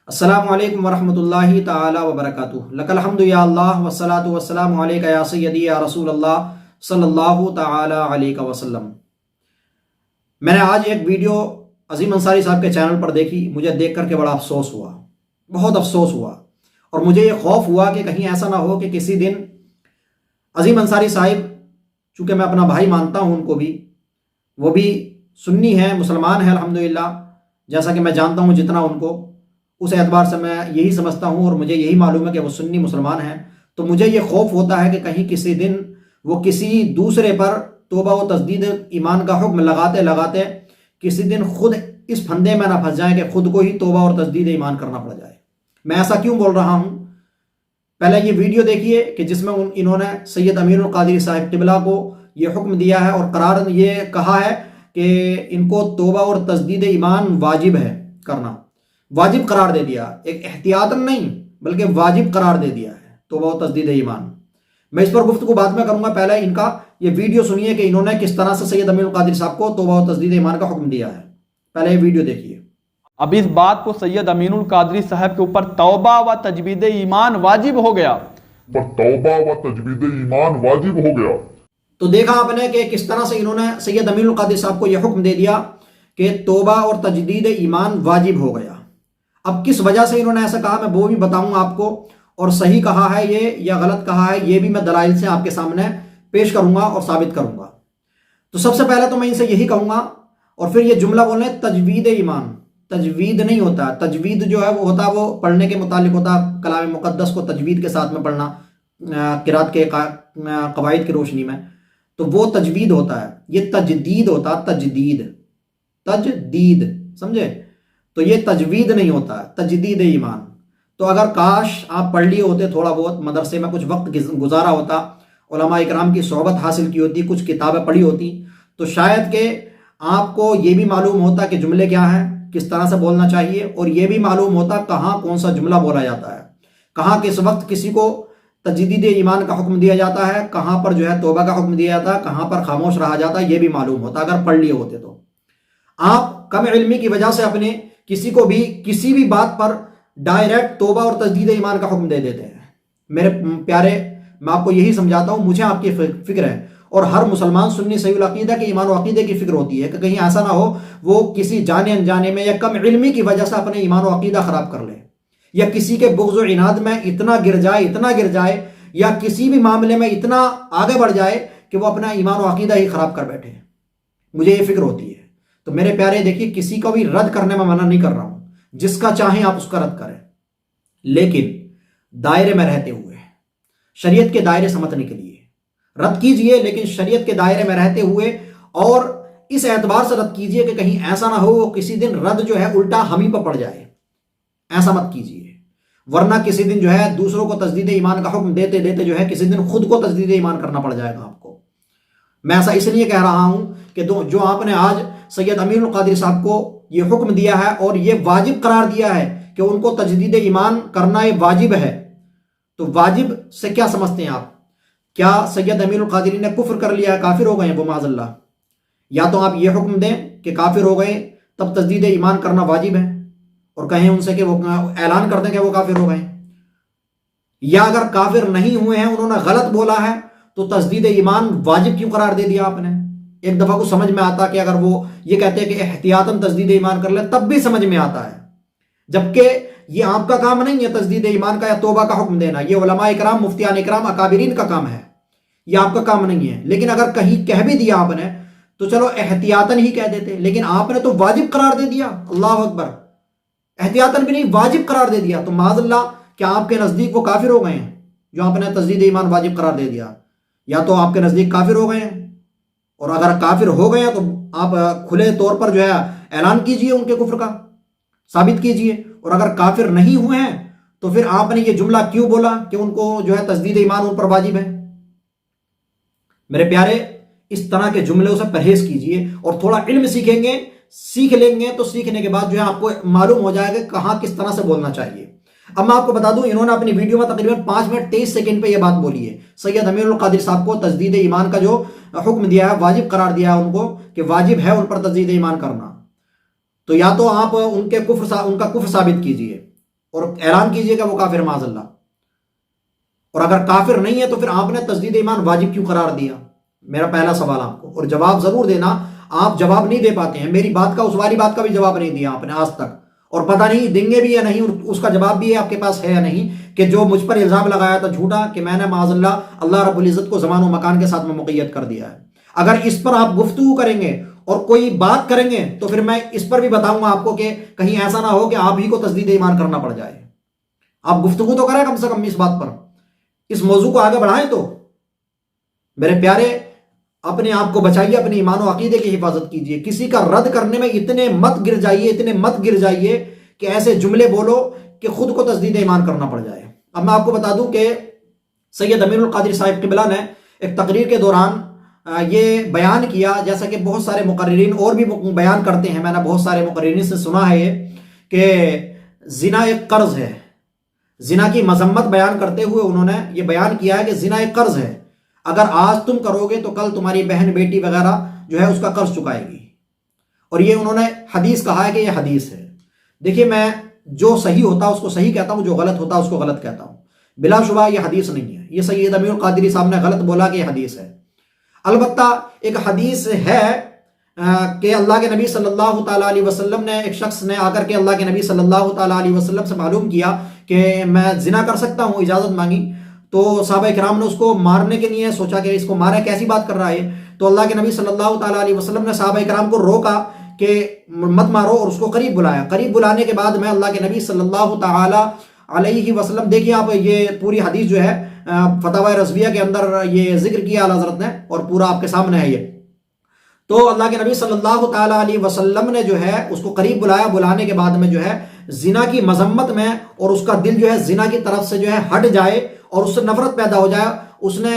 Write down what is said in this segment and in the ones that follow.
السلام علیکم ورحمۃ اللہ تعالی وبرکاتہ۔ لک الحمد یا اللہ والصلاۃ والسلام علیک یا سیدی یا رسول اللہ صلی اللہ تعالی علیہ وسلم۔ میں نے آج ایک ویڈیو عظیم انصاری صاحب کے چینل پر دیکھی، مجھے دیکھ کر کے بڑا افسوس ہوا، بہت افسوس ہوا، اور مجھے یہ خوف ہوا کہ کہیں ایسا نہ ہو کہ کسی دن عظیم انصاری صاحب، چونکہ میں اپنا بھائی مانتا ہوں ان کو بھی، وہ بھی سنی ہیں، مسلمان ہیں الحمدللہ، جیسا کہ میں جانتا ہوں جتنا ان کو، اس اعتبار سے میں یہی سمجھتا ہوں اور مجھے یہی معلوم ہے کہ وہ سنی مسلمان ہیں۔ تو مجھے یہ خوف ہوتا ہے کہ کہیں کسی دن وہ کسی دوسرے پر توبہ و تجدید ایمان کا حکم لگاتے لگاتے کسی دن خود اس پھندے میں نہ پھنس جائیں کہ خود کو ہی توبہ اور تجدید ایمان کرنا پڑ جائے۔ میں ایسا کیوں بول رہا ہوں؟ پہلے یہ ویڈیو دیکھیے کہ جس میں انہوں نے سید امین القادری صاحب قبلہ کو یہ حکم دیا ہے اور قرار یہ کہا ہے کہ ان کو توبہ اور تجدید ایمان واجب ہے کرنا، واجب قرار دے دیا، ایک احتیاطاً نہیں بلکہ واجب قرار دے دیا ہے توبہ و تجدید ایمان۔ میں اس پر گفتگو بعد میں کروں گا، پہلے ان کا یہ ویڈیو سنیے کہ انہوں نے کس طرح سے سید امین القادری صاحب کو توبہ و تجدید ایمان کا حکم دیا ہے۔ پہلے یہ ویڈیو دیکھیے۔ اب اس بات کو سید امین القادری صاحب کے اوپر توبہ و تجدید ایمان واجب ہو گیا، توبہ و تجدید ایمان واجب ہو گیا۔ تو دیکھا آپ نے کہ کس طرح سے انہوں نے سید امین القادری صاحب کو یہ حکم دے دیا کہ توبہ اور تجدید ایمان واجب ہو گیا۔ اب کس وجہ سے انہوں نے ایسا کہا میں وہ بھی بتاؤں آپ کو، اور صحیح کہا ہے یہ یا غلط کہا ہے یہ بھی میں دلائل سے آپ کے سامنے پیش کروں گا اور ثابت کروں گا۔ تو سب سے پہلے تو میں ان سے یہی کہوں گا، اور پھر یہ جملہ بولنے تجوید ایمان، تجوید نہیں ہوتا، تجوید جو ہے وہ ہوتا وہ پڑھنے کے متعلق ہوتا، کلام مقدس کو تجوید کے ساتھ میں پڑھنا قرات کے قواعد کی روشنی میں، تو وہ تجوید ہوتا ہے۔ یہ تجدید ہوتا، تجدید سمجھے؟ تو یہ تجوید نہیں ہوتا ہے، تجدید ایمان۔ تو اگر کاش آپ پڑھ لیے ہوتے، تھوڑا بہت مدرسے میں کچھ وقت گزارا ہوتا، علماء اکرام کی صحبت حاصل کی ہوتی، کچھ کتابیں پڑھی ہوتی، تو شاید کہ آپ کو یہ بھی معلوم ہوتا کہ جملے کیا ہیں، کس طرح سے بولنا چاہیے، اور یہ بھی معلوم ہوتا کہاں کون سا جملہ بولا جاتا ہے، کہاں کس وقت کسی کو تجدید ایمان کا حکم دیا جاتا ہے، کہاں پر جو ہے توبہ کا حکم دیا جاتا ہے، کہاں پر خاموش رہا جاتا ہے، یہ بھی معلوم ہوتا اگر پڑھ لیے ہوتے۔ تو آپ کم علمی کی وجہ سے اپنے کسی کو بھی کسی بھی بات پر ڈائریکٹ توبہ اور تجدید ایمان کا حکم دے دیتے ہیں۔ میرے پیارے، میں آپ کو یہی سمجھاتا ہوں، مجھے آپ کی فکر ہے، اور ہر مسلمان سنی صحیح العقیدہ کے ایمان و عقیدے کی فکر ہوتی ہے کہ کہیں ایسا نہ ہو وہ کسی جانے انجانے میں یا کم علمی کی وجہ سے اپنے ایمان و عقیدہ خراب کر لے، یا کسی کے بغض و عناد میں اتنا گر جائے یا کسی بھی معاملے میں اتنا آگے بڑھ جائے کہ وہ اپنا ایمان و عقیدہ ہی خراب کر بیٹھے۔ مجھے یہ فکر ہوتی ہے۔ تو میرے پیارے دیکھیے، کسی کو بھی رد کرنے میں منع نہیں کر رہا ہوں، جس کا چاہیں آپ اس کا رد کریں، لیکن دائرے میں رہتے ہوئے، شریعت کے دائرے سمجھنے کے لیے رد کیجئے، لیکن شریعت کے دائرے میں رہتے ہوئے، اور اس اعتبار سے رد کیجئے کہ کہیں ایسا نہ ہو کسی دن رد جو ہے الٹا ہم ہی پہ پڑ جائے، ایسا مت کیجئے، ورنہ کسی دن جو ہے دوسروں کو تجدید ایمان کا حکم دیتے دیتے جو ہے کسی دن خود کو تجدید ایمان کرنا پڑ جائے گا آپ کو۔ میں ایسا اس لیے کہہ رہا ہوں کہ جو آپ نے آج سید امین القادری صاحب کو یہ حکم دیا ہے اور یہ واجب قرار دیا ہے کہ ان کو تجدید ایمان کرنا یہ واجب ہے، تو واجب سے کیا سمجھتے ہیں آپ؟ کیا سید امین القادری نے کفر کر لیا، کافر ہو گئے ہیں وہ معاذ اللہ؟ یا تو آپ یہ حکم دیں کہ کافر ہو گئے تب تجدید ایمان کرنا واجب ہے، اور کہیں ان سے کہ وہ اعلان کر دیں کہ وہ کافر ہو گئے، یا اگر کافر نہیں ہوئے ہیں، انہوں نے غلط بولا ہے، تو تجدید ایمان واجب کیوں قرار دے دیا آپ نے؟ ایک دفعہ کو سمجھ میں آتا کہ اگر وہ یہ کہتے ہیں کہ احتیاطاً تجدید ایمان کر لیں تب بھی سمجھ میں آتا ہے، جبکہ یہ آپ کا کام نہیں ہے تجدید ایمان کا یا توبہ کا حکم دینا، یہ علماء اکرام، مفتیان اکرام، اکابرین کا کام ہے، یہ آپ کا کام نہیں ہے۔ لیکن اگر کہیں کہہ بھی دیا آپ نے تو چلو احتیاطاً ہی کہہ دیتے، لیکن آپ نے تو واجب قرار دے دیا، اللہ اکبر، احتیاطاً بھی نہیں واجب قرار دے دیا۔ تو معاذ اللہ، کیا آپ کے نزدیک وہ کافر ہو گئے ہیں جو آپ نے تجدید ایمان واجب قرار دے دیا؟ یا تو آپ کے نزدیک کافر ہو گئے ہیں، اور اگر کافر ہو گئے ہیں تو آپ کھلے طور پر جو ہے اعلان کیجئے ان کے کفر کا، ثابت کیجئے، اور اگر کافر نہیں ہوئے ہیں تو پھر آپ نے یہ جملہ کیوں بولا کہ ان کو جو ہے تجدید ایمان ان پر واجب ہے؟ میرے پیارے، اس طرح کے جملوں سے پرہیز کیجئے، اور تھوڑا علم سیکھ لیں گے تو سیکھنے کے بعد جو ہے آپ کو معلوم ہو جائے گا کہاں کس طرح سے بولنا چاہیے۔ اب میں آپ کو بتا دوں، انہوں نے اپنی ویڈیو میں تقریباً 5 منٹ 23 سیکنڈ پہ یہ بات بولی ہے، سید امین القادری صاحب کو تجدید ایمان کا جو حکم دیا ہے، واجب قرار دیا ہے ان کو کہ واجب ہے ان پر تجدید ایمان کرنا۔ تو یا تو آپ ان کا کفر ثابت کیجئے، اور اعلان کیجئے کہ وہ کافر معاذ اللہ. اور اگر کافر نہیں ہے تو پھر آپ نے تجدید ایمان واجب کیوں قرار دیا؟ میرا پہلا سوال آپ کو. اور جواب ضرور دینا. آپ جواب نہیں دے پاتے ہیں میری بات کا، اس والی بات کا بھی جواب نہیں دیا آپ نے آج تک، اور پتہ نہیں دیں گے بھی یا نہیں، اس کا جواب بھی آپ کے پاس ہے یا نہیں، کہ جو مجھ پر الزام لگایا تھا جھوٹا کہ میں نے معاذ اللہ رب العزت کو زمان و مکان کے ساتھ میں مقید کر دیا ہے. اگر اس پر آپ گفتگو کریں گے اور کوئی بات کریں گے تو پھر میں اس پر بھی بتاؤں گا آپ کو کہ کہیں ایسا نہ ہو کہ آپ ہی کو تجدید ایمان کرنا پڑ جائے. آپ گفتگو تو کریں کم سے کم اس بات پر، اس موضوع کو آگے بڑھائیں. تو میرے پیارے، اپنے آپ کو بچائیے، اپنے ایمان و عقیدے کی حفاظت کیجیے. کسی کا رد کرنے میں اتنے مت گر جائیے کہ ایسے جملے بولو کہ خود کو تجدید ایمان کرنا پڑ جائے. اب میں آپ کو بتا دوں کہ سید امین القادری صاحب قبلہ نے ایک تقریر کے دوران یہ بیان کیا، جیسا کہ بہت سارے مقررین اور بھی بیان کرتے ہیں، میں نے بہت سارے مقررین سے سنا ہے کہ زنا ایک قرض ہے. زنا کی مذمت بیان کرتے ہوئے انہوں نے یہ بیان کیا ہے کہ زنا ایک قرض ہے، اگر آج تم کرو گے تو کل تمہاری بہن بیٹی وغیرہ جو ہے اس کا قرض چکائے گی. اور یہ انہوں نے حدیث کہا ہے کہ یہ حدیث ہے. دیکھیے، میں جو صحیح ہوتا اس کو صحیح کہتا ہوں، جو غلط ہوتا اس کو غلط کہتا ہوں. بلا شبہ یہ حدیث نہیں ہے. یہ سید امین القادری صاحب نے غلط بولا کہ یہ حدیث ہے. البتہ ایک حدیث ہے کہ اللہ کے نبی صلی اللہ تعالیٰ علیہ وسلم نے، ایک شخص نے آ کر کے اللہ کے نبی صلی اللہ تعالیٰ علیہ وسلم سے معلوم کیا کہ میں زنا کر سکتا ہوں، اجازت مانگی. تو صحابہ کرام نے اس کو مارنے کے لیے سوچا کہ اس کو مارے، کیسی بات کر رہا ہے. تو اللہ کے نبی صلی اللہ تعالیٰ علیہ وسلم نے صحابہ کرام کو روکا کہ مت مارو، اور اس کو قریب بلایا. قریب بلانے کے بعد میں اللہ کے نبی صلی اللہ تعالیٰ علیہ وسلم، دیکھیے آپ یہ پوری حدیث جو ہے فتاوی رضویہ کے اندر یہ ذکر کیا اعلیٰ حضرت نے، اور پورا آپ کے سامنے ہے یہ. تو اللہ کے نبی صلی اللہ تعالیٰ علیہ وسلم نے جو ہے اس کو قریب بلایا. بلانے کے بعد میں جو ہے زنا کی مذمت میں، اور اس کا دل جو ہے زنا کی طرف سے جو ہے ہٹ جائے اور اس سے نفرت پیدا ہو جائے. اس نے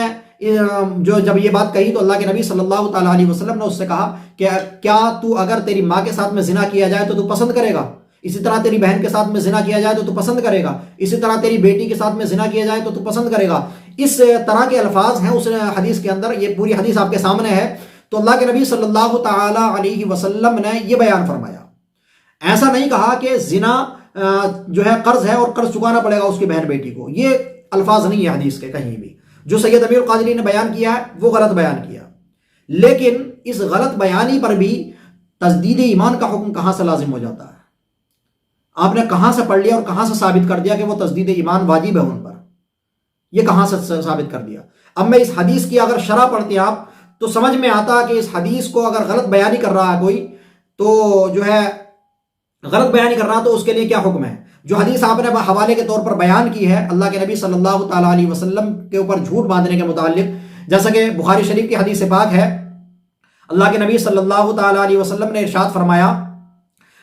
جب یہ بات کہی تو اللہ کے نبی صلی اللہ تعالیٰ علیہ وسلم نے اس سے کہا کہ کیا تو اگر تیری ماں کے ساتھ میں زنا کیا جائے تو پسند کرے گا؟ اسی طرح تیری بہن کے ساتھ میں زنا کیا جائے تو پسند کرے گا؟ اسی طرح تیری بیٹی کے ساتھ میں زنا کیا جائے تو پسند کرے گا؟ اس طرح کے الفاظ ہیں اس حدیث کے اندر. یہ پوری حدیث آپ کے سامنے ہے. تو اللہ کے نبی صلی اللہ تعالیٰ علیہ وسلم نے یہ بیان فرمایا. ایسا نہیں کہا کہ زنا جو ہے قرض ہے اور قرض چکانا پڑے گا اس کی بہن بیٹی کو. یہ الفاظ نہیں ہے حدیث کے کہیں بھی. جو سید امیر القادری نے بیان کیا ہے وہ غلط بیان کیا. لیکن اس غلط بیانی پر بھی تجدید ایمان کا حکم کہاں سے لازم ہو جاتا ہے؟ آپ نے کہاں سے پڑھ لیا اور کہاں سے ثابت کر دیا کہ وہ تجدید ایمان واجب ہے ان پر؟ یہ کہاں سے ثابت کر دیا؟ اب میں اس حدیث کی اگر شرح پڑھتے ہیں آپ تو سمجھ میں آتا کہ اس حدیث کو اگر غلط بیانی کر رہا ہے کوئی تو جو ہے غلط بیانی کر رہا تو اس کے لیے کیا حکم ہے. جو حدیث آپ نے حوالے کے طور پر بیان کی ہے اللہ کے نبی صلی اللہ تعالیٰ علیہ وسلم کے اوپر جھوٹ باندھنے کے متعلق، جیسا کہ بخاری شریف کی حدیث پاک ہے، اللہ کے نبی صلی اللہ تعالیٰ علیہ وسلم نے ارشاد فرمایا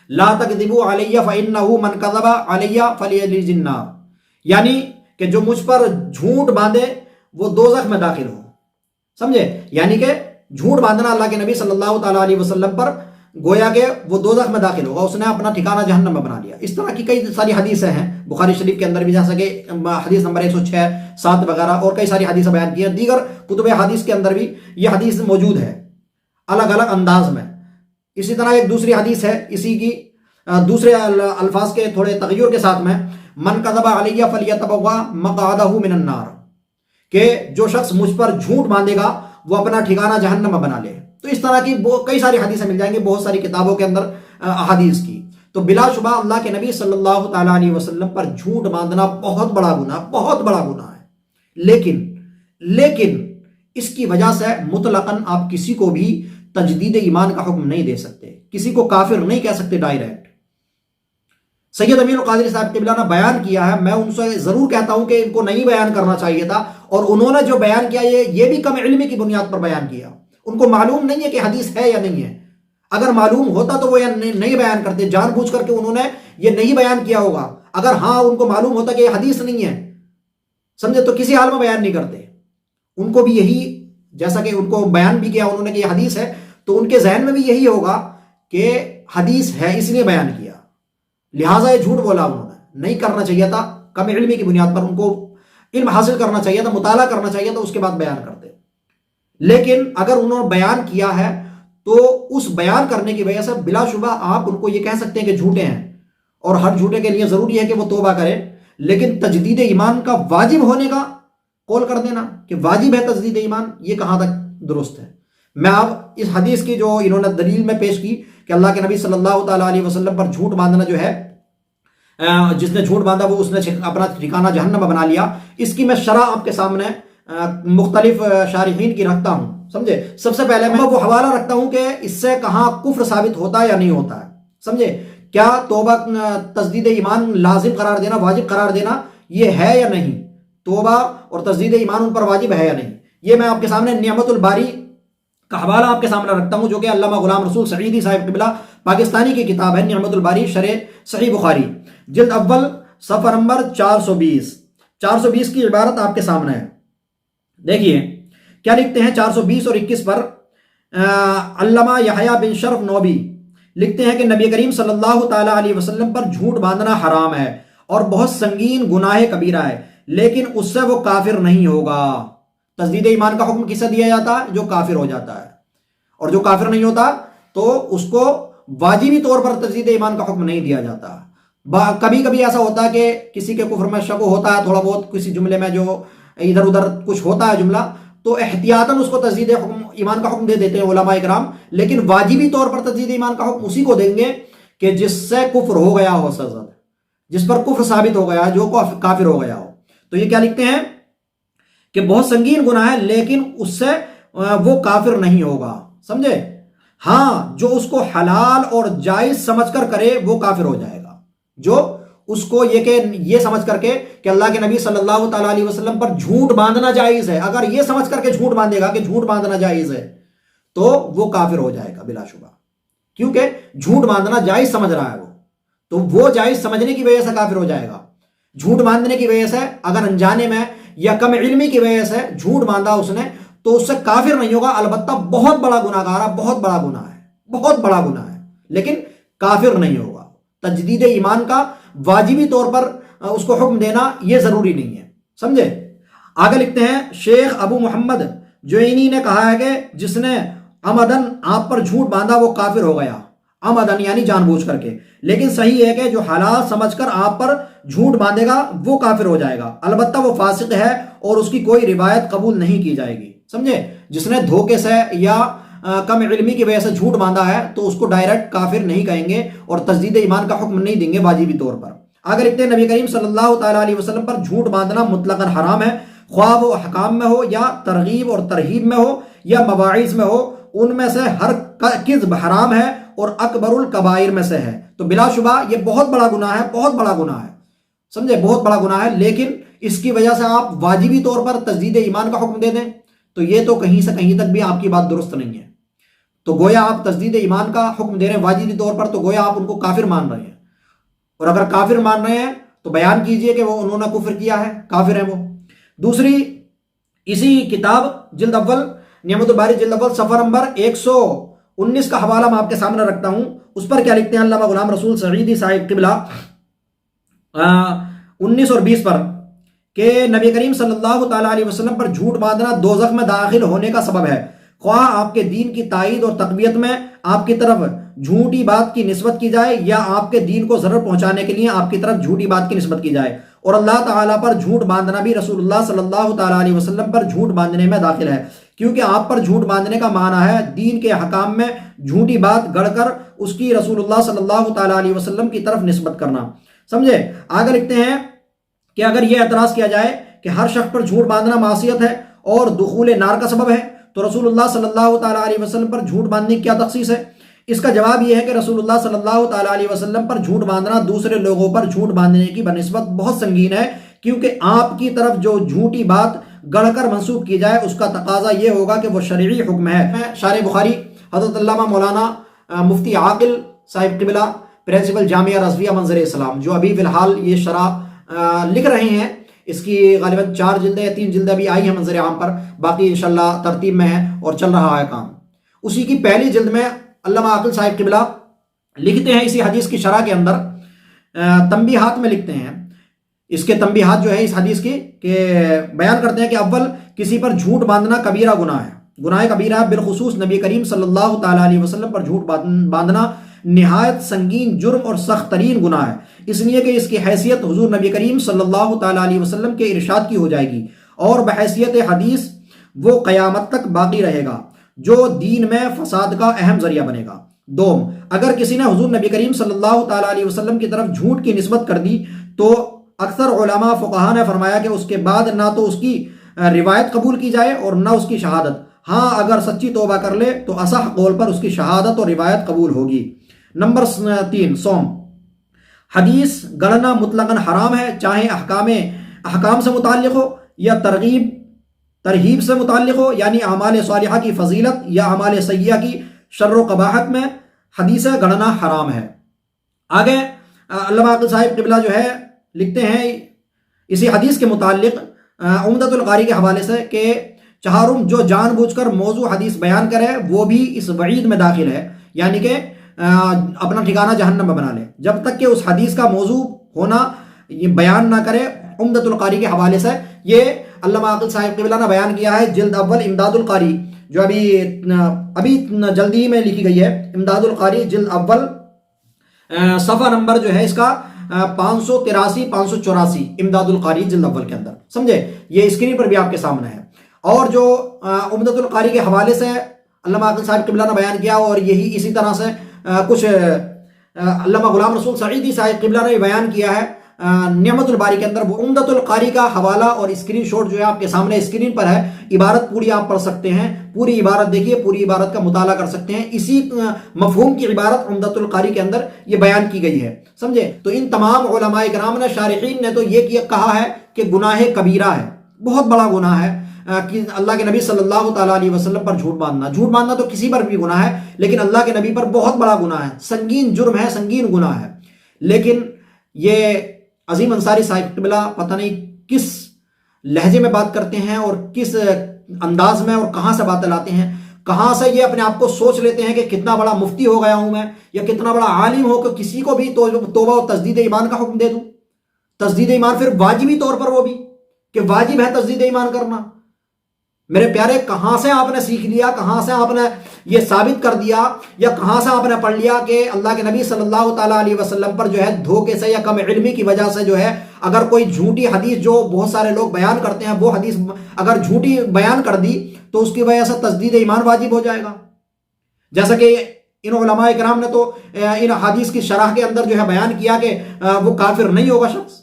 لا تکذبوا علی فإنہ من کذب علی فلیلج النار، یعنی کہ جو مجھ پر جھوٹ باندھے وہ دوزخ میں داخل ہو. سمجھے؟ یعنی کہ جھوٹ باندھنا اللہ کے نبی صلی اللہ تعالیٰ علیہ وسلم پر گویا کہ وہ دوزخ میں داخل ہوگا، اس نے اپنا ٹھکانہ جہنم میں بنا لیا. اس طرح کی کئی ساری حدیثیں ہیں بخاری شریف کے اندر بھی، جیسا کہ حدیث نمبر 106، 7 وغیرہ، اور کئی ساری حدیثیں بیان کی ہیں. دیگر کتب حدیث کے اندر بھی یہ حدیث موجود ہے الگ الگ انداز میں. اسی طرح ایک دوسری حدیث ہے اسی کی دوسرے الفاظ کے تھوڑے تغیر کے ساتھ میں، من کذب علی فلیتبوأ مقعدہ من النار، کہ جو شخص مجھ پر جھوٹ باندھے گا وہ اپنا ٹھکانہ جہنم میں بنا لے. تو اس طرح کی کئی ساری حدیثیں مل جائیں گی بہت ساری کتابوں کے اندر احادیث کی. تو بلا شبہ اللہ کے نبی صلی اللہ تعالیٰ علیہ وسلم پر جھوٹ باندھنا بہت بڑا گناہ ہے. لیکن اس کی وجہ سے مطلقاً آپ کسی کو بھی تجدید ایمان کا حکم نہیں دے سکتے، کسی کو کافر نہیں کہہ سکتے ڈائریکٹ. سید امین القادری صاحب قبلہ نے بیان کیا ہے، میں ان سے ضرور کہتا ہوں کہ ان کو نہیں بیان کرنا چاہیے تھا، اور انہوں نے جو بیان کیا یہ بھی کم علمی کی بنیاد پر بیان کیا. ان کو معلوم نہیں ہے کہ حدیث ہے یا نہیں ہے. اگر معلوم ہوتا تو وہ نہیں بیان کرتے، جان بوجھ کر کے انہوں نے یہ نہیں بیان کیا ہوگا. اگر ہاں ان کو معلوم ہوتا کہ یہ حدیث نہیں ہے، سمجھے، تو کسی حال میں بیان نہیں کرتے. ان کو بھی یہی، جیسا کہ ان کو بیان بھی کیا انہوں نے کہ یہ حدیث ہے، تو ان کے ذہن میں بھی یہی ہوگا کہ حدیث ہے اس لیے بیان کیا، لہٰذا یہ جھوٹ بولا. انہوں نے نہیں کرنا چاہیے تھا، کم علمی کی بنیاد پر ان کو علم حاصل کرنا چاہیے تھا، مطالعہ کرنا چاہیے تھا، اس کے بعد بیان کرتے. لیکن اگر انہوں نے بیان کیا ہے تو اس بیان کرنے کی وجہ سے بلا شبہ آپ ان کو یہ کہہ سکتے ہیں کہ جھوٹے ہیں، اور ہر جھوٹے کے لیے ضروری ہے کہ وہ توبہ کرے، لیکن تجدید ایمان کا واجب ہونے کا قول کر دینا کہ واجب ہے تجدید ایمان، یہ کہاں تک درست ہے؟ میں اب اس حدیث کی جو انہوں نے دلیل میں پیش کی کہ اللہ کے نبی صلی اللہ تعالیٰ علیہ وسلم پر جھوٹ باندھنا جو ہے، جس نے جھوٹ باندھا وہ اس نے اپنا ٹھکانہ جہنم بنا لیا، اس کی میں شرح آپ کے سامنے مختلف شارحین کی رکھتا ہوں، سمجھے؟ سب سے پہلے میں وہ حوالہ رکھتا ہوں کہ اس سے کہاں کفر ثابت ہوتا ہے یا نہیں ہوتا ہے، سمجھے؟ کیا توبہ تجدید ایمان لازم قرار دینا، واجب قرار دینا یہ ہے یا نہیں؟ توبہ اور تجدید ایمان ان پر واجب ہے یا نہیں؟ یہ میں آپ کے سامنے نعمت الباری کا حوالہ آپ کے سامنے رکھتا ہوں، جو کہ علامہ غلام رسول سعیدی صاحب قبلہ پاکستانی کی کتاب ہے نعمت الباری شرح صحیح بخاری، جلد اول صفحہ نمبر 420 کی عبارت آپ کے سامنے ہے۔ دیکھیے کیا لکھتے ہیں 420 اور 21 پر علامہ یحییٰ بن شرف نوبی لکھتے ہیں کہ نبی کریم صلی اللہ تعالیٰ علیہ وسلم پر جھوٹ باندھنا حرام ہے اور بہت سنگین گناہ کبیرہ ہے، لیکن اس سے وہ کافر نہیں ہوگا۔ تجدید ایمان کا حکم کسے دیا جاتا ہے؟ جو کافر ہو جاتا ہے، اور جو کافر نہیں ہوتا تو اس کو واجبی طور پر تجدید ایمان کا حکم نہیں دیا جاتا۔ کبھی کبھی ایسا ہوتا ہے کہ کسی کے کفر میں شک ہوتا ہے، تھوڑا بہت کسی جملے میں جو ادھر ادھر کچھ ہوتا ہے جملہ، تو احتیاطاً اس کو تجدید ایمان کا حکم دے دیتے ہیں علماء کرام، لیکن واجبی طور پر تجدید ایمان کا حکم اسی کو دیں گے کہ جس سے کفر ہو گیا ہو، سزد جس پر کفر ثابت ہو گیا، جو کافر ہو گیا ہو۔ تو یہ کیا لکھتے ہیں کہ بہت سنگین گناہ ہے لیکن اس سے وہ کافر نہیں ہوگا، سمجھے؟ ہاں جو اس کو حلال اور جائز سمجھ کر کرے وہ کافر ہو جائے گا، جو اس کو یہ سمجھ کر کے کہ اللہ کے نبی صلی اللہ تعالیٰ علیہ وسلم پر جھوٹ باندھنا جائز ہے، اگر یہ سمجھ کر کے جھوٹ باندھے گا کہ جھوٹ باندھنا جائز ہے تو وہ کافر ہو جائے گا بلا شبہ، کیونکہ جھوٹ باندھنا جائز سمجھ رہا ہے تو وہ جائز سمجھنے کی وجہ سے کافر ہو جائے گا۔ جھوٹ باندھنے کی وجہ سے اگر انجانے میں یا کم علمی کی وجہ سے جھوٹ باندھا اس نے تو اس سے کافر نہیں ہوگا، البتہ بہت بڑا گناہ گار ہے، بہت بڑا گناہ ہے لیکن کافر نہیں ہوگا۔ تجدید ایمان کا واجبی طور پر اس کو حکم دینا یہ ضروری نہیں ہے، سمجھے؟ آگے لکھتے ہیں شیخ ابو محمد جوینی نے کہا ہے کہ جس نے عمدن آپ پر جھوٹ باندھا وہ کافر ہو گیا، عمدن یعنی جان بوجھ کر کے، لیکن صحیح ہے کہ جو حلال سمجھ کر آپ پر جھوٹ باندھے گا وہ کافر ہو جائے گا، البتہ وہ فاسق ہے اور اس کی کوئی روایت قبول نہیں کی جائے گی، سمجھے؟ جس نے دھوکے سے یا کم علمی کی وجہ سے جھوٹ باندھا ہے تو اس کو ڈائریکٹ کافر نہیں کہیں گے اور تجدید ایمان کا حکم نہیں دیں گے واجبی طور پر۔ اگر لکھتے ہیں نبی کریم صلی اللہ تعالیٰ علیہ وسلم پر جھوٹ باندھنا مطلقاً حرام ہے، خواہ وہ احکام میں ہو یا ترغیب اور ترہیب میں ہو یا مواعظ میں ہو، ان میں سے ہر کذب حرام ہے اور اکبر الکبائر میں سے ہے، تو بلا شبہ یہ بہت بڑا گناہ ہے، سمجھے؟ بہت بڑا گناہ ہے، لیکن اس کی وجہ سے آپ واجبی طور پر تجدید ایمان کا حکم دے دیں تو یہ تو کہیں سے کہیں تک بھی آپ کی بات درست نہیں ہے۔ تو گویا آپ تجدید ایمان کا حکم دے رہے ہیں واجبی طور پر، تو گویا آپ ان کو کافر مان رہے ہیں، اور اگر کافر مان رہے ہیں تو بیان کیجئے کہ وہ انہوں نے کفر کیا ہے، کافر ہیں وہ۔ دوسری اسی کتاب جلد اول نعمت الباری جلد اول صفحہ نمبر 119 کا حوالہ میں آپ کے سامنے رکھتا ہوں، اس پر کیا لکھتے ہیں علامہ غلام رسول سعیدی صاحب قبلہ 19 اور 20 پر کہ نبی کریم صلی اللہ تعالیٰ علیہ وسلم پر جھوٹ باندھنا دوزخ میں داخل ہونے کا سبب ہے، خواہ آپ کے دین کی تائید اور تقویت میں آپ کی طرف جھوٹی بات کی نسبت کی جائے یا آپ کے دین کو ضرر پہنچانے کے لیے آپ کی طرف جھوٹی بات کی نسبت کی جائے، اور اللہ تعالیٰ پر جھوٹ باندھنا بھی رسول اللہ صلی اللہ تعالیٰ علیہ وسلم پر جھوٹ باندھنے میں داخل ہے، کیونکہ آپ پر جھوٹ باندھنے کا معنی ہے دین کے حکام میں جھوٹی بات گڑھ کر اس کی رسول اللہ صلی اللہ تعالیٰ علیہ وسلم کی طرف نسبت کرنا، سمجھے؟ آگے لکھتے ہیں کہ اگر یہ اعتراض کیا جائے کہ ہر شخص پر جھوٹ باندھنا معصیت ہے اور دخول نار کا سبب ہے تو رسول اللہ صلی اللہ تعالیٰ علیہ وسلم پر جھوٹ باندھنے کی کیا تخصیص ہے؟ اس کا جواب یہ ہے کہ رسول اللہ صلی اللہ تعالیٰ علیہ وسلم پر جھوٹ باندھنا دوسرے لوگوں پر جھوٹ باندھنے کی بنسبت بہت سنگین ہے، کیونکہ آپ کی طرف جو جھوٹی بات گڑھ کر منسوب کی جائے اس کا تقاضا یہ ہوگا کہ وہ شرعی حکم ہے۔ شارح بخاری حضرت علامہ مولانا مفتی عاقل صاحب قبلہ پرنسپل جامعہ رضویہ منظر اسلام، جو ابھی فی الحال یہ شرح لکھ رہے ہیں، اس کی غالباً 4 جلدیں یا 3 جلدیں بھی آئی ہیں منظر عام پر، باقی انشاءاللہ ترتیب میں ہے اور چل رہا ہے کام۔ اسی کی پہلی جلد میں علامہ عاقل صاحب قبلہ لکھتے ہیں اسی حدیث کی شرح کے اندر تنبیہات میں لکھتے ہیں، اس کے تنبیہات جو ہے اس حدیث کی کہ بیان کرتے ہیں کہ اول کسی پر جھوٹ باندھنا کبیرہ گناہ ہے، گناہ کبیرہ ہے، بالخصوص نبی کریم صلی اللہ تعالیٰ علیہ وسلم پر جھوٹ باندھنا نہایت سنگین جرم اور سخت ترین گناہ ہے، اس لیے کہ اس کی حیثیت حضور نبی کریم صلی اللہ تعالیٰ علیہ وسلم کے ارشاد کی ہو جائے گی، اور بحیثیت حدیث وہ قیامت تک باقی رہے گا، جو دین میں فساد کا اہم ذریعہ بنے گا۔ دوم، اگر کسی نے حضور نبی کریم صلی اللہ تعالیٰ علیہ وسلم کی طرف جھوٹ کی نسبت کر دی تو اکثر علماء فقہا نے فرمایا کہ اس کے بعد نہ تو اس کی روایت قبول کی جائے اور نہ اس کی شہادت۔ ہاں، اگر سچی توبہ کر لے تو اصح قول پر اس کی شہادت اور روایت قبول ہوگی۔ نمبر 3، صوم۔ حدیث گڑنا مطلقاً حرام ہے، چاہے احکام سے متعلق ہو یا ترہیب سے متعلق ہو، یعنی اعمال صالحہ کی فضیلت یا اعمال سیئہ کی شر و قباحت میں حدیث گڑنا حرام ہے۔ آگے علامہ عاقل صاحب قبلہ جو ہے لکھتے ہیں اسی حدیث کے متعلق عمدۃ القاری کے حوالے سے کہ چہارم جو جان بوجھ کر موضوع حدیث بیان کرے وہ بھی اس وعید میں داخل ہے، یعنی کہ اپنا ٹھکانہ جہنم میں بنا لے، جب تک کہ اس حدیث کا موضوع ہونا یہ بیان نہ کرے۔ عمدۃ القاری کے حوالے سے یہ علامہ عاقل صاحب قبلہ نے بیان کیا ہے، جلد اول امداد القاری، جو ابھی جلدی میں لکھی گئی ہے، امداد القاری جلد اول، صفحہ نمبر جو ہے اس کا 583 584، امداد القاری جلد اول کے اندر، سمجھے؟ یہ اسکرین پر بھی آپ کے سامنے ہے۔ اور جو عمدۃ القاری کے حوالے سے علامہ عاقل صاحب قبلہ نے بیان کیا، اور یہی اسی طرح سے کچھ علامہ غلام رسول سعیدی صاحب قبلہ نے بیان کیا ہے نعمت الباری کے اندر، وہ عمدۃ القاری کا حوالہ اور اسکرین شاٹ جو ہے آپ کے سامنے اسکرین پر ہے، عبارت پوری آپ پڑھ سکتے ہیں، پوری عبارت دیکھیے، پوری عبارت کا مطالعہ کر سکتے ہیں، اسی مفہوم کی عبارت عمدۃ القاری کے اندر یہ بیان کی گئی ہے، سمجھے؟ تو ان تمام علماء کرام نے، شارحین نے تو یہ کہا ہے کہ گناہ کبیرہ ہے، بہت بڑا گناہ ہے کہ اللہ کے نبی صلی اللہ تعالیٰ علیہ وسلم پر جھوٹ باندھنا تو کسی پر بھی گناہ ہے، لیکن اللہ کے نبی پر بہت بڑا گناہ ہے، سنگین جرم ہے، سنگین گناہ ہے۔ لیکن یہ عظیم انصاری صاحب قبلہ پتہ نہیں کس لہجے میں بات کرتے ہیں اور کس انداز میں اور کہاں سے باتیں لاتے ہیں، کہاں سے یہ اپنے آپ کو سوچ لیتے ہیں کہ کتنا بڑا مفتی ہو گیا ہوں میں، یا کتنا بڑا عالم ہو کہ کسی کو بھی توبہ و تجدید ایمان کا حکم دے دوں۔ تجدید ایمان پھر واجبی طور پر، وہ بھی کہ واجب ہے تجدید ایمان کرنا۔ میرے پیارے، کہاں سے آپ نے سیکھ لیا، کہاں سے آپ نے یہ ثابت کر دیا، یا کہاں سے آپ نے پڑھ لیا کہ اللہ کے نبی صلی اللہ تعالیٰ علیہ وسلم پر جو ہے دھوکے سے یا کم علمی کی وجہ سے جو ہے اگر کوئی جھوٹی حدیث جو بہت سارے لوگ بیان کرتے ہیں، وہ حدیث اگر جھوٹی بیان کر دی تو اس کی وجہ سے تجدید ایمان واجب ہو جائے گا؟ جیسا کہ ان علماء کرام نے تو ان حدیث کی شرح کے اندر جو ہے بیان کیا کہ وہ کافر نہیں ہوگا شخص،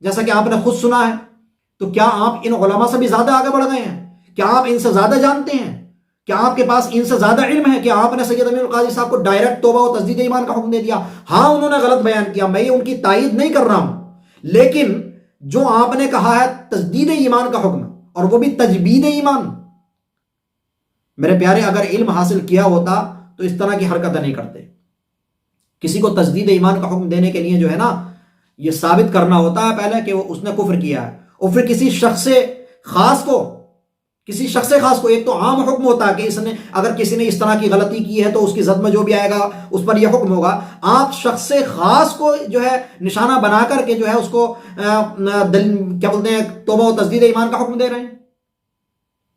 جیسا کہ آپ نے خود سنا ہے۔ تو کیا آپ ان علماء سے بھی زیادہ آگے بڑھ گئے ہیں؟ کیا آپ ان سے زیادہ جانتے ہیں؟ کیا آپ کے پاس ان سے زیادہ علم ہے کہ آپ نے سید امین القاضی صاحب کو ڈائریکٹ توبہ و تجدید ایمان کا حکم دے دیا؟ ہاں، انہوں نے غلط بیان کیا، میں ان کی تائید نہیں کر رہا ہوں، لیکن جو آپ نے کہا ہے تجدید ایمان کا حکم، اور وہ بھی تجبید ایمان، میرے پیارے اگر علم حاصل کیا ہوتا تو اس طرح کی حرکتیں نہیں کرتے۔ کسی کو تجدید ایمان کا حکم دینے کے لیے جو ہے نا، یہ ثابت کرنا ہوتا ہے پہلے کہ اس نے کفر کیا ہے، اور پھر کسی شخص خاص کو ایک تو عام حکم ہوتا ہے کہ اس نے اگر کسی نے اس طرح کی غلطی کی ہے تو اس کی زد میں جو بھی آئے گا اس پر یہ حکم ہوگا۔ آپ شخص خاص کو جو ہے نشانہ بنا کر کے جو ہے اس کو کیا بولتے ہیں، توبہ و تجدید ایمان کا حکم دے رہے ہیں۔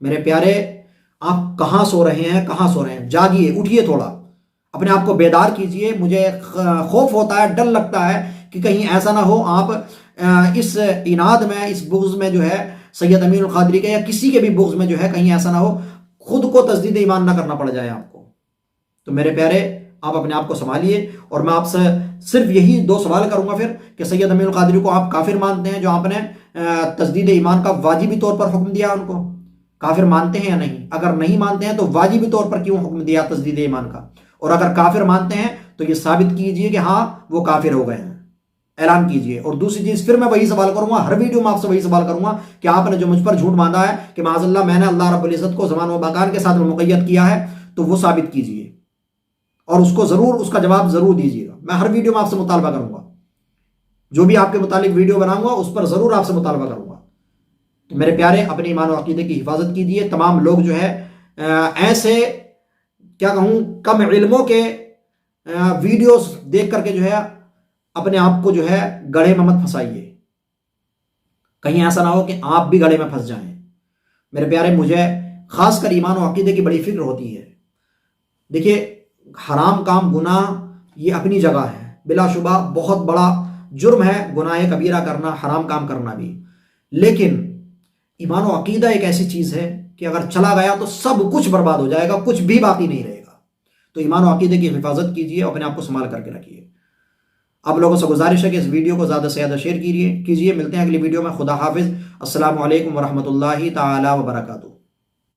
میرے پیارے، آپ کہاں سو رہے ہیں؟ جاگیے، اٹھیے، تھوڑا اپنے آپ کو بیدار کیجئے۔ مجھے خوف ہوتا ہے، ڈر لگتا ہے کہ کہیں ایسا نہ ہو آپ اس اناد میں، اس بغض میں جو ہے سید امین القادری کے یا کسی کے بھی بغض میں جو ہے کہیں ایسا نہ ہو خود کو تجدید ایمان نہ کرنا پڑ جائے آپ کو۔ تو میرے پیارے، آپ اپنے آپ کو سنبھالیے، اور میں آپ سے صرف یہی 2 سوال کروں گا پھر کہ سید امین القادری کو آپ کافر مانتے ہیں جو آپ نے تجدید ایمان کا واجبی طور پر حکم دیا؟ ان کو کافر مانتے ہیں یا نہیں؟ اگر نہیں مانتے ہیں تو واجبی طور پر کیوں حکم دیا تجدید ایمان کا؟ اور اگر کافر مانتے ہیں تو یہ ثابت کیجئے کہ ہاں وہ کافر ہو گئے ہیں، اعلان کیجئے۔ اور دوسری چیز، پھر میں وہی سوال کروں گا، ہر ویڈیو میں آپ سے وہی سوال کروں گا کہ آپ نے جو مجھ پر جھوٹ باندھا ہے کہ معاذ اللہ میں نے اللہ رب العزت کو زمان و مکان کے ساتھ مقید کیا ہے، تو وہ ثابت کیجئے، اور اس کو ضرور، اس کا جواب ضرور دیجیے گا۔ میں ہر ویڈیو میں آپ سے مطالبہ کروں گا، جو بھی آپ کے متعلق ویڈیو بناؤں گا اس پر ضرور آپ سے مطالبہ کروں گا۔ تو میرے پیارے، اپنے ایمان و عقیدے کی حفاظت کیجیے۔ تمام لوگ جو ہے ایسے کیا کہوں کم علموں کے ویڈیوز دیکھ کر کے جو ہے اپنے آپ کو جو ہے گڑھے میں مت پھنسائیے، کہیں ایسا نہ ہو کہ آپ بھی گڑھے میں پھنس جائیں۔ میرے پیارے، مجھے خاص کر ایمان و عقیدے کی بڑی فکر ہوتی ہے۔ دیکھیے، حرام کام، گناہ یہ اپنی جگہ ہے، بلا شبہ بہت بڑا جرم ہے گناہ کبیرہ کرنا، حرام کام کرنا بھی، لیکن ایمان و عقیدہ ایک ایسی چیز ہے کہ اگر چلا گیا تو سب کچھ برباد ہو جائے گا، کچھ بھی باقی نہیں رہے گا۔ تو ایمان و عقیدے کی حفاظت کیجیے، اپنے آپ کو سنبھال کر کے رکھیے۔ آپ لوگوں سے گزارش ہے کہ اس ویڈیو کو زیادہ سے زیادہ شیئر کیجیے۔ ملتے ہیں اگلی ویڈیو میں۔ خدا حافظ۔ السلام علیکم ورحمۃ اللہ تعالی وبرکاتہ۔